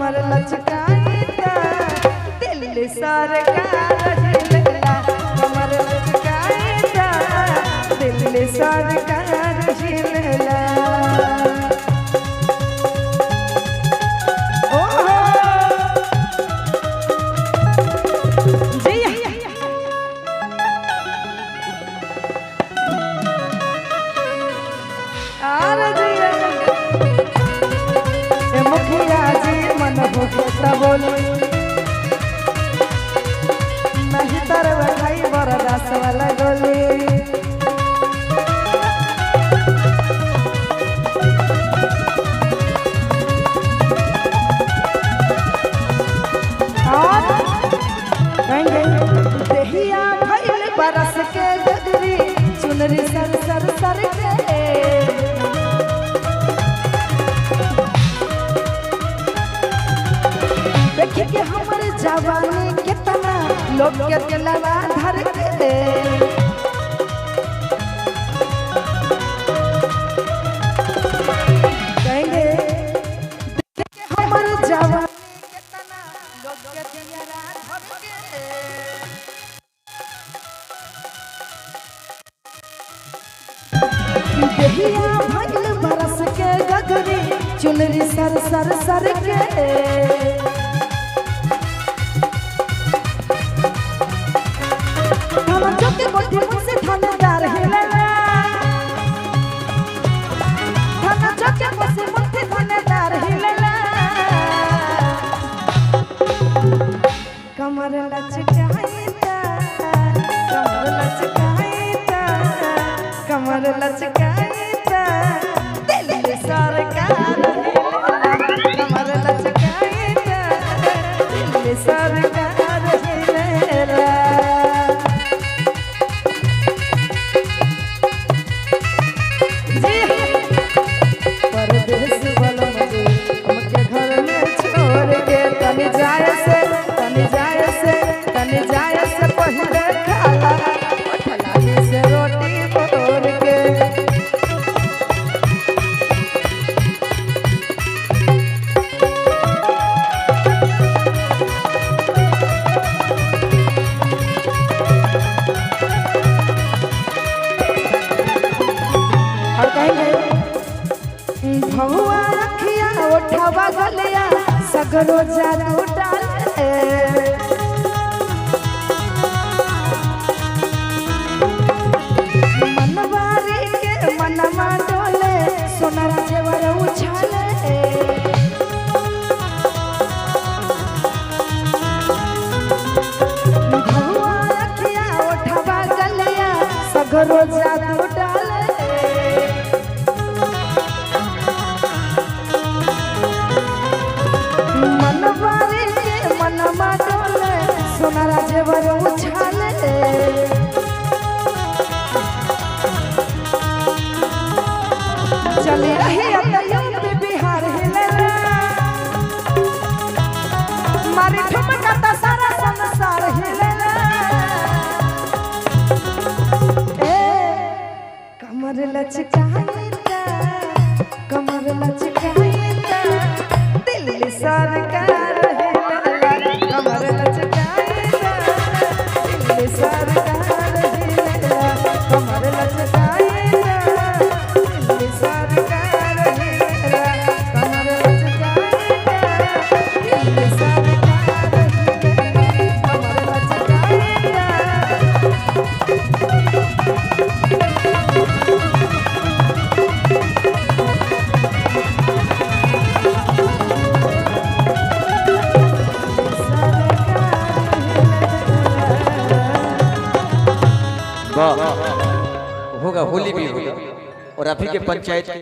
कमर लचकाई दिल सरकार हिलला कमर लचकाई दिल सरकार हिलला नहीं तरव खाई बरदास वाला गोली देहिया भइल बरस के गगरी चुनरी सर सर सर के देखी के हमर जवानी कितना लोग के दिलवा धर के कहेंगे हमर जवानी कितना लोग के दिलवा धर के देहिया भइल बरस के गगरी चुनरी सर सर सर के कमर लचकाई कमर लचकाई दिल सरकार कमर लचकाई दिल सरकार हिलला परदेश वाला मुझे हमके घर में छोड़ के तनी जाए से पहले खाला ठलानी से रोटी बोर के और कहेंगे भगवा रखिया उठावा गलिया सगरो जादू डाले मनवारी के मनवा डोले सोनारा जेवर उछाले भगवा रखिया उठावा गलिया सगरो जादू डाले मनवारी के मनवा डोले सोनारा जेवर उछाले चली रही यूपी बिहार हिलला मारी ठुमका त सारा संसार हिलला ए कमर लचकाई कमर लचकाई दिल सरकार हिलला कमर लचकाई दिल सरकार हिलला कमर लचकाई होगा होली भी होगा और अभी के पंचायत